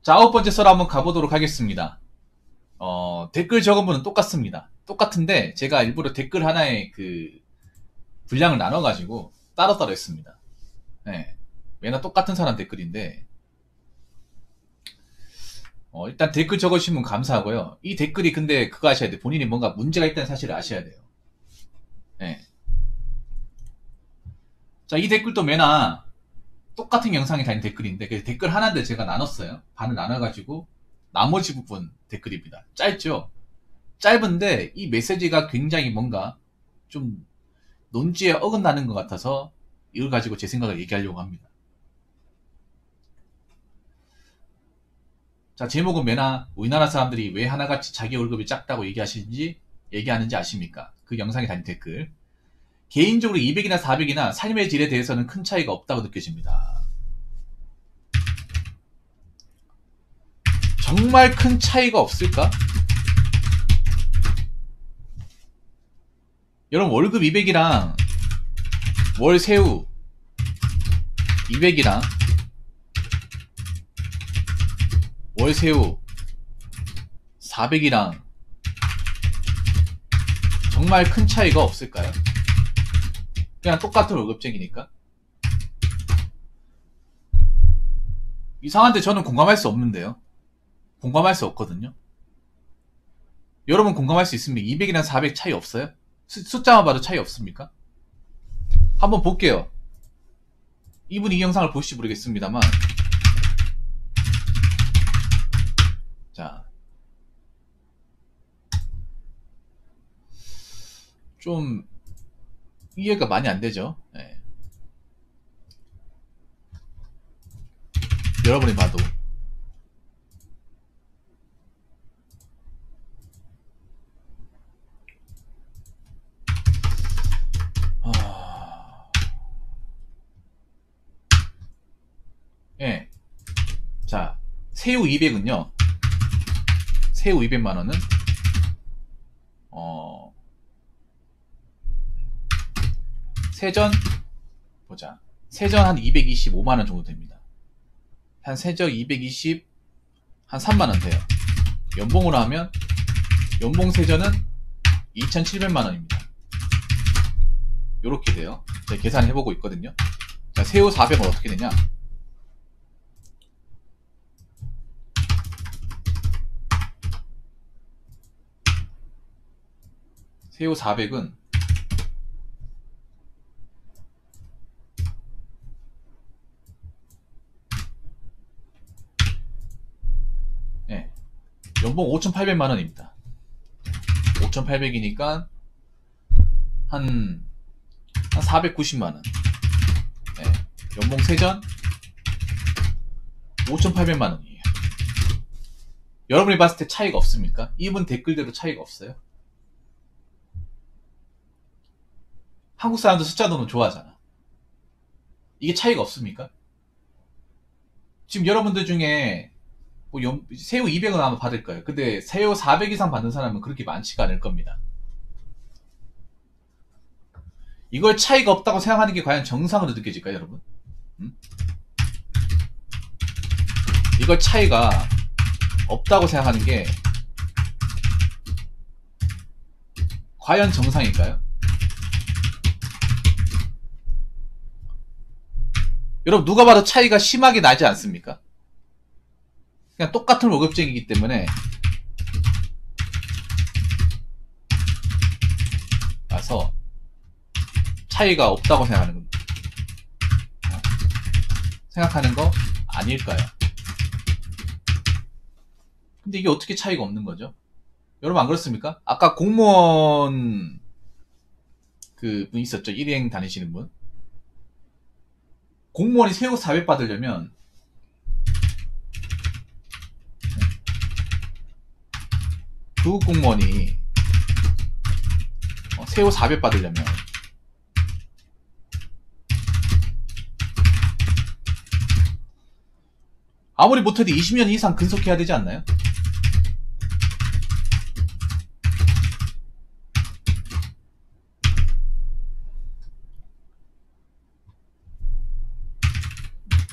자, 9번째 썰 한번 가보도록 하겠습니다. 댓글 적은 분은 똑같습니다. 똑같은데 제가 일부러 댓글 하나에 그 분량을 나눠가지고 따로따로 했습니다. 네. 매나 똑같은 사람 댓글인데 일단 댓글 적어주시면 감사하고요. 이 댓글이 근데 그거 아셔야 돼요. 본인이 뭔가 문제가 있다는 사실을 아셔야 돼요. 네. 자, 이 댓글도 매나 똑같은 영상에 달린 댓글인데 그 댓글 하나인데 제가 나눴어요. 반을 나눠가지고 나머지 부분 댓글입니다. 짧죠? 짧은데 이 메시지가 굉장히 뭔가 좀 논지에 어긋나는 것 같아서 이걸 가지고 제 생각을 얘기하려고 합니다. 자, 제목은 매나 우리나라 사람들이 왜 하나같이 자기 월급이 작다고 얘기하는지 아십니까? 그 영상에 달린 댓글. 개인적으로 200이나 400이나 삶의 질에 대해서는 큰 차이가 없다고 느껴집니다. 정말 큰 차이가 없을까? 여러분 월급 200이랑 월 세후 200이랑 월 세후 400이랑 정말 큰 차이가 없을까요? 그냥 똑같은 월급쟁이니까. 이상한데 저는 공감할 수 없는데요. 공감할 수 없거든요. 여러분 공감할 수 있습니까? 200이랑 400 차이 없어요? 숫자만 봐도 차이 없습니까? 한번 볼게요. 이분 이 영상을 보실지 모르겠습니다만 자, 좀 이해가 많이 안 되죠. 네. 여러분이 봐도 예. 자, 새우 200은요. 새우 200만원은 세전 보자. 세전 한 225만원 정도 됩니다. 한 세전 220 한 3만원 돼요. 연봉으로 하면 연봉 세전은 2,700만원입니다. 요렇게 돼요. 제가 계산을 해보고 있거든요. 자, 새우 400은 어떻게 되냐? 새우 400은 네, 연봉 5,800만원입니다. 5,800이니까 한 490만원. 네, 연봉 세전 5,800만원이에요. 여러분이 봤을 때 차이가 없습니까? 이분 댓글대로 차이가 없어요? 한국 사람들 숫자 넣는 좋아하잖아. 이게 차이가 없습니까? 지금 여러분들 중에 뭐 새우 200은 아마 받을 거예요. 근데 새우 400 이상 받는 사람은 그렇게 많지가 않을 겁니다. 이걸 차이가 없다고 생각하는 게 과연 정상으로 느껴질까요, 여러분? 이걸 차이가 없다고 생각하는 게 과연 정상일까요? 여러분 누가 봐도 차이가 심하게 나지 않습니까? 그냥 똑같은 월급쟁이기 때문에 와서 차이가 없다고 생각하는 거 아닐까요? 근데 이게 어떻게 차이가 없는 거죠? 여러분 안 그렇습니까? 아까 공무원 그 분 있었죠? 1행 다니시는 분. 공무원이 새우 400 받으려면 교육 공무원이 새우 400 받으려면 아무리 못해도 20년 이상 근속해야 되지 않나요?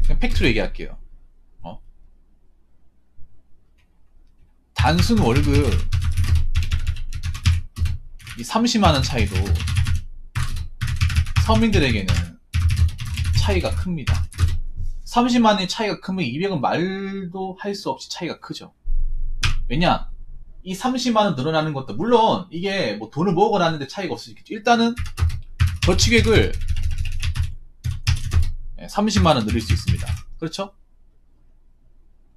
그냥 팩트로 얘기할게요. 단순 월급 이 30만원 차이도 서민들에게는 차이가 큽니다. 30만원의 차이가 크면 200은 말도 할 수 없이 차이가 크죠. 왜냐? 이 30만원 늘어나는 것도 물론 이게 뭐 돈을 모으거나 하는데 차이가 없을 수 있겠죠. 일단은 저축액을 30만원 늘릴 수 있습니다. 그렇죠?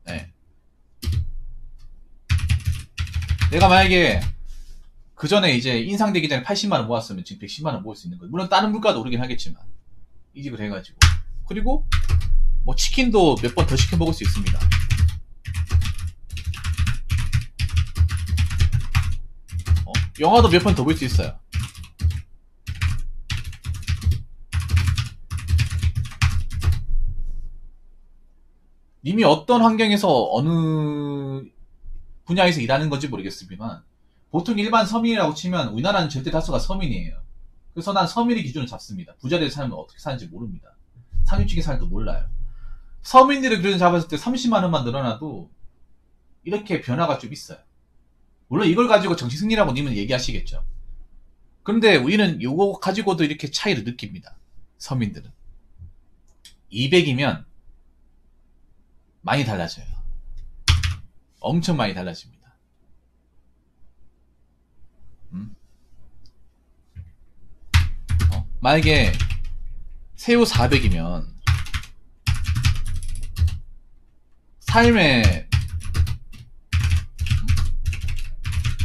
네. 내가 만약에 그 전에 이제 인상되기 전에 80만원 모았으면 지금 110만원 모을 수 있는 거예요. 물론 다른 물가도 오르긴 하겠지만 이직을 해가지고. 그리고 뭐 치킨도 몇 번 더 시켜 먹을 수 있습니다. 영화도 몇 번 더 볼 수 있어요. 님이 어떤 환경에서 어느 분야에서 일하는 건지 모르겠습니다만 보통 일반 서민이라고 치면 우리나라는 절대 다수가 서민이에요. 그래서 난 서민의 기준을 잡습니다. 부자들이 살면 어떻게 사는지 모릅니다. 상류층에 살도 몰라요. 서민들의 기준을 잡았을 때 30만원만 늘어나도 이렇게 변화가 좀 있어요. 물론 이걸 가지고 정치 승리라고 님은 얘기하시겠죠. 그런데 우리는 이거 가지고도 이렇게 차이를 느낍니다. 서민들은 200이면 많이 달라져요. 엄청 많이 달라집니다. 만약에 새우 400이면 삶에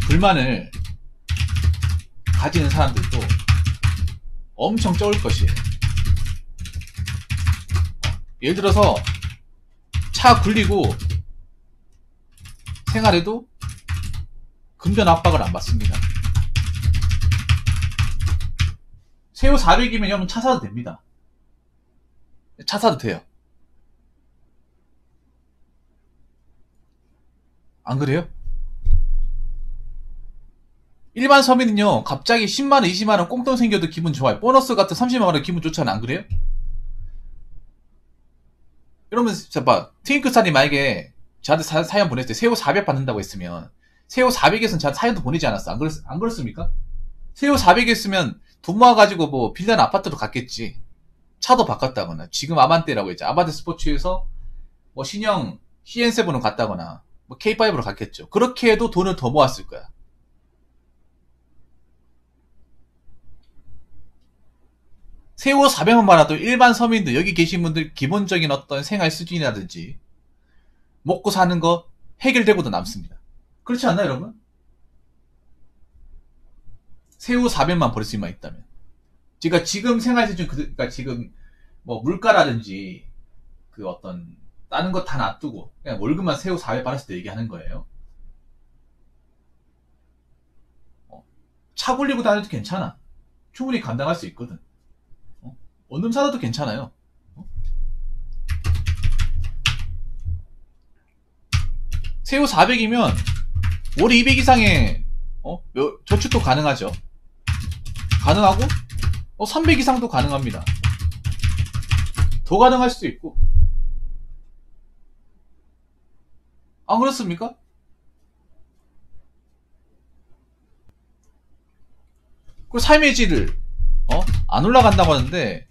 불만을 가지는 사람들도 엄청 적을 것이에요. 예를 들어서 차 굴리고 생활해도 금전 압박을 안 받습니다. 새우 400이면 여러분 차 사도 됩니다. 차 사도 돼요. 안 그래요? 일반 서민은요 갑자기 10만원 20만원 꽁돈 생겨도 기분 좋아요. 보너스 같은 30만원 기분 좋잖아. 안 그래요? 이러면 봐 트윙크스타님 만약에 저한테 사연 보냈을 때 새우 400 받는다고 했으면 새우 400에서는 저한테 사연도 보내지 않았어. 안 그렇습니까? 새우 400에 돈 모아가지고 뭐 빌려는 아파트로 갔겠지. 차도 바꿨다거나 지금 아반떼라고 했죠. 아반떼 스포츠에서 뭐 신형 CN7을 갔다거나 뭐 K5로 갔겠죠. 그렇게 해도 돈을 더 모았을 거야. 새우 400만 받아도 일반 서민들 여기 계신 분들 기본적인 어떤 생활 수준이라든지 먹고 사는 거 해결되고도 남습니다. 그렇지 않나요 여러분? 새우 400만 벌 수만 있다면 그러니까 지금 생활 수준 그러니까 지금 뭐 물가라든지 그 어떤 다른 거 다 놔두고 그냥 월급만 새우 400 받았을 때 얘기하는 거예요. 차 굴리고 다녀도 괜찮아. 충분히 감당할 수 있거든. 원룸 살아도 괜찮아요. 새우 400이면 월 200 이상의 저축도 가능하죠. 가능하고 300 이상도 가능합니다. 더 가능할 수도 있고. 안 그렇습니까? 그 삶의 질을 안 올라간다고 하는데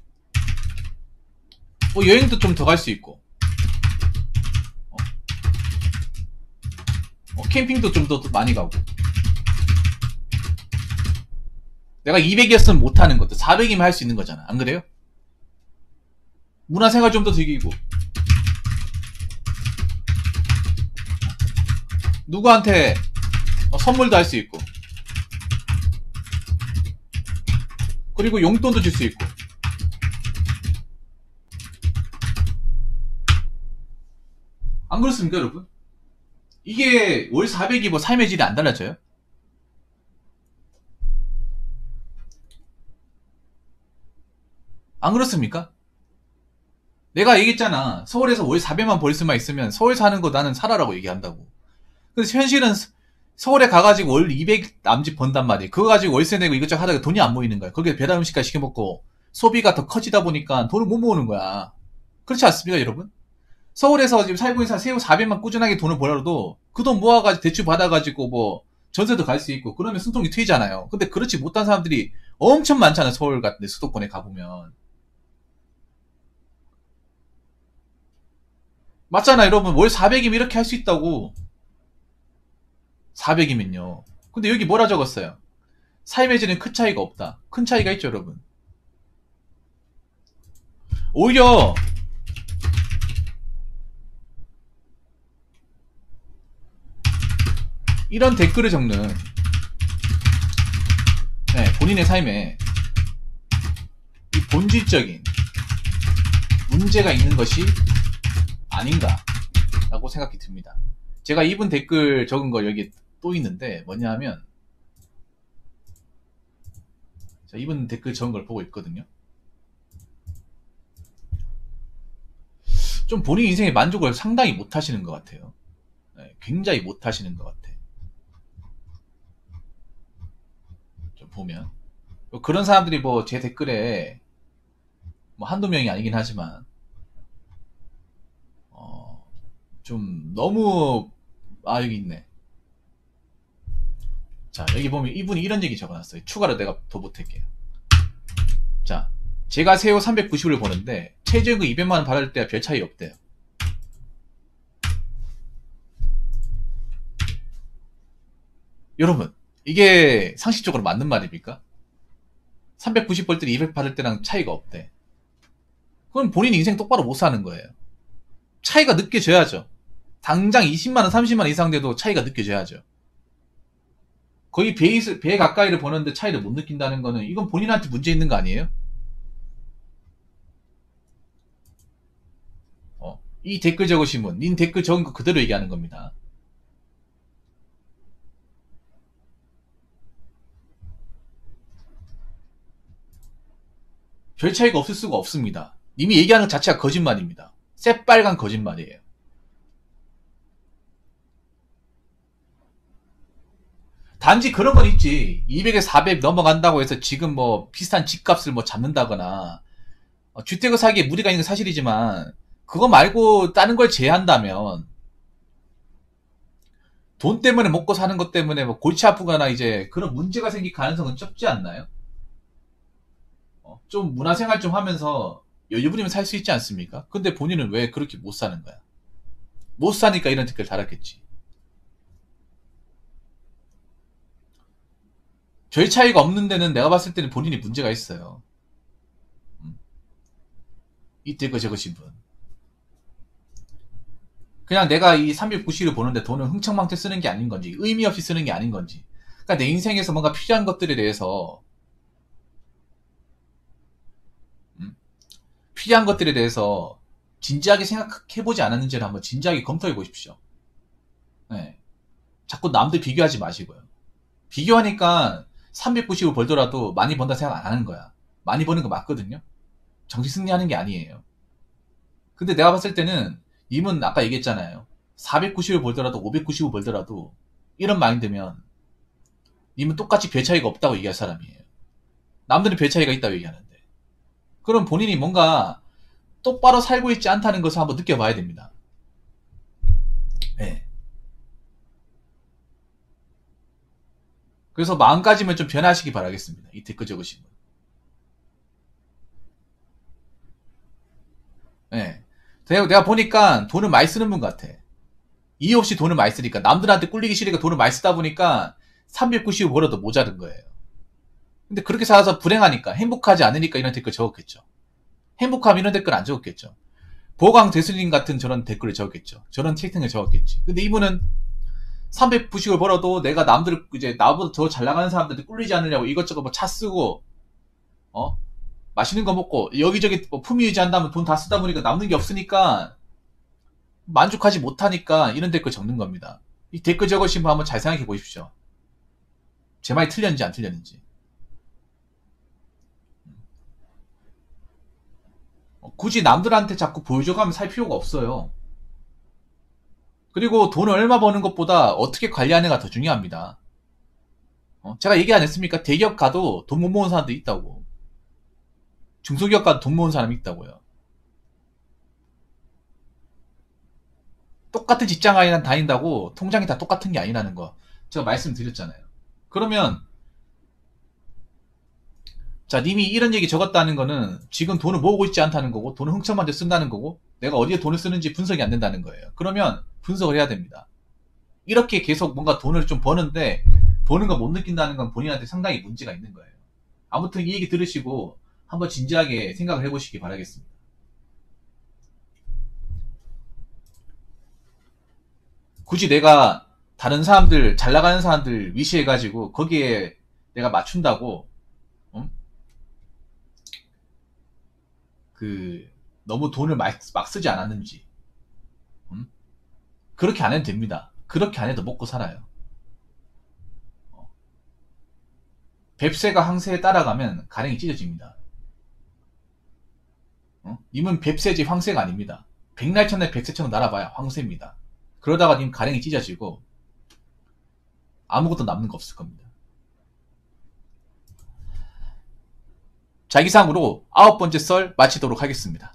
여행도 좀 더 갈 수 있고 캠핑도 좀 더 많이 가고 내가 200이었으면 못하는 것도 400이면 할 수 있는 거잖아. 안 그래요? 문화생활 좀 더 즐기고 누구한테 선물도 할 수 있고 그리고 용돈도 줄 수 있고 안 그렇습니까 여러분? 이게 월 400이 뭐 삶의 질이 안 달라져요? 안 그렇습니까? 내가 얘기했잖아. 서울에서 월 400만 벌 수만 있으면 서울 사는 거 나는 살아라고 얘기한다고. 근데 현실은 서울에 가가지고 월 200 남짓 번단 말이에요. 그거 가지고 월세 내고 이것저것 하다가 돈이 안 모이는 거야. 거기에 배달 음식까지 시켜먹고 소비가 더 커지다 보니까 돈을 못 모으는 거야. 그렇지 않습니까 여러분? 서울에서 지금 살고 있는 사람 세후 400만 꾸준하게 돈을 벌어도 그 돈 모아가지고 대출 받아가지고 뭐 전세도 갈 수 있고 그러면 숨통이 트이잖아요. 근데 그렇지 못한 사람들이 엄청 많잖아요. 서울 같은 데 수도권에 가보면. 맞잖아 여러분. 월 400이면 이렇게 할 수 있다고. 400이면요. 근데 여기 뭐라 적었어요? 삶의 질은 큰 차이가 없다. 큰 차이가 있죠 여러분. 오히려 이런 댓글을 적는 본인의 삶에 이 본질적인 문제가 있는 것이 아닌가라고 생각이 듭니다. 제가 이분 댓글 적은 거 여기 또 있는데 뭐냐 하면 자, 이분 댓글 적은 걸 보고 있거든요. 좀 본인 인생의 만족을 상당히 못 하시는 것 같아요. 굉장히 못 하시는 것 같아. 좀 보면 그런 사람들이 뭐 제 댓글에 뭐 한두 명이 아니긴 하지만 좀 너무 여기 있네. 자 여기 보면 이분이 이런 얘기 적어놨어요. 추가로 내가 더 보탤게요. 자 제가 세후 390을 버는데 최저임금 200만원 받을 때와 별 차이 없대요. 여러분 이게 상식적으로 맞는 말입니까? 390 벌 때 200 받을 때랑 차이가 없대. 그럼 본인 인생 똑바로 못 사는 거예요. 차이가 느껴져야죠. 당장 20만원 30만원 이상 돼도 차이가 느껴져야죠. 거의 배 가까이를 버는데 차이를 못 느낀다는 거는 이건 본인한테 문제 있는 거 아니에요? 이 댓글 적으신 분, 닌 댓글 적은 거 그대로 얘기하는 겁니다. 별 차이가 없을 수가 없습니다. 님이 얘기하는 것 자체가 거짓말입니다. 새빨간 거짓말이에요. 단지 그런 건 있지. 200에 400 넘어간다고 해서 지금 뭐 비슷한 집값을 뭐 잡는다거나 주택을 사기에 무리가 있는 건 사실이지만 그거 말고 다른 걸 제외한다면 돈 때문에 먹고 사는 것 때문에 뭐 골치 아프거나 이제 그런 문제가 생길 가능성은 적지 않나요? 좀 문화생활 좀 하면서 여유 부리면 살 수 있지 않습니까? 근데 본인은 왜 그렇게 못 사는 거야? 못 사니까 이런 댓글 달았겠지. 별 차이가 없는 데는 내가 봤을 때는 본인이 문제가 있어요. 이 댓글 적으신 분. 그냥 내가 이 390을 보는데 돈을 흥청망청 쓰는 게 아닌 건지 의미 없이 쓰는 게 아닌 건지 그러니까 내 인생에서 뭔가 필요한 것들에 대해서 진지하게 생각해보지 않았는지를 한번 진지하게 검토해 보십시오. 네. 자꾸 남들 비교하지 마시고요. 비교하니까 390을 벌더라도 많이 번다 생각 안 하는 거야. 많이 버는 거 맞거든요. 정신 승리하는 게 아니에요. 근데 내가 봤을 때는 님은 아까 얘기했잖아요. 490을 벌더라도 590을 벌더라도 이런 마인드면 님은 똑같이 별 차이가 없다고 얘기할 사람이에요. 남들은 별 차이가 있다고 얘기하는데 그럼 본인이 뭔가 똑바로 살고 있지 않다는 것을 한번 느껴봐야 됩니다. 네. 그래서 마음가짐을 좀 변화하시기 바라겠습니다. 이 댓글 적으신 분. 네. 내가 보니까 돈을 많이 쓰는 분 같아. 이유 없이 돈을 많이 쓰니까 남들한테 꿀리기 싫으니까 돈을 많이 쓰다 보니까 390 벌어도 모자른 거예요. 근데 그렇게 살아서 불행하니까 행복하지 않으니까 이런 댓글 적었겠죠. 행복하면 이런 댓글 안 적었겠죠. 보강 대수님 같은 저런 댓글을 적었겠죠. 저런 채팅을 적었겠지. 근데 이분은 390을 벌어도 내가 남들 이제 나보다 더 잘 나가는 사람들한테 꿀리지 않으려고 이것저것 뭐 차 쓰고 맛있는 거 먹고 여기저기 뭐 품위 유지한다면 돈 다 쓰다 보니까 남는 게 없으니까 만족하지 못하니까 이런 댓글 적는 겁니다. 이 댓글 적으신 분 한번 잘 생각해 보십시오. 제 말이 틀렸는지 안 틀렸는지. 굳이 남들한테 자꾸 보여줘가면 살 필요가 없어요. 그리고 돈을 얼마 버는 것보다 어떻게 관리하느냐가 더 중요합니다. 제가 얘기 안 했습니까? 대기업 가도 돈 못 모은 사람도 있다고. 중소기업 가도 돈 모은 사람이 있다고요. 똑같은 직장 다닌다고 통장이 다 똑같은 게 아니라는 거 제가 말씀드렸잖아요. 그러면 자, 님이 이런 얘기 적었다는 거는 지금 돈을 모으고 있지 않다는 거고 돈을 흥청만 데 쓴다는 거고 내가 어디에 돈을 쓰는지 분석이 안 된다는 거예요. 그러면 분석을 해야 됩니다. 이렇게 계속 뭔가 돈을 좀 버는데 버는 거 못 느낀다는 건 본인한테 상당히 문제가 있는 거예요. 아무튼 이 얘기 들으시고 한번 진지하게 생각을 해보시기 바라겠습니다. 굳이 내가 다른 사람들, 잘 나가는 사람들 위시해가지고 거기에 내가 맞춘다고 그 너무 돈을 막 쓰지 않았는지 그렇게 안 해도 됩니다. 그렇게 안 해도 먹고 살아요. 뱁새가 황새에 따라가면 가랭이 찢어집니다. 님은 뱁새지 황새가 아닙니다. 백날천날 백새처럼 날아봐야 황새입니다. 그러다가 님 가랭이 찢어지고 아무것도 남는 거 없을 겁니다. 자, 이상으로 9번째 썰 마치도록 하겠습니다.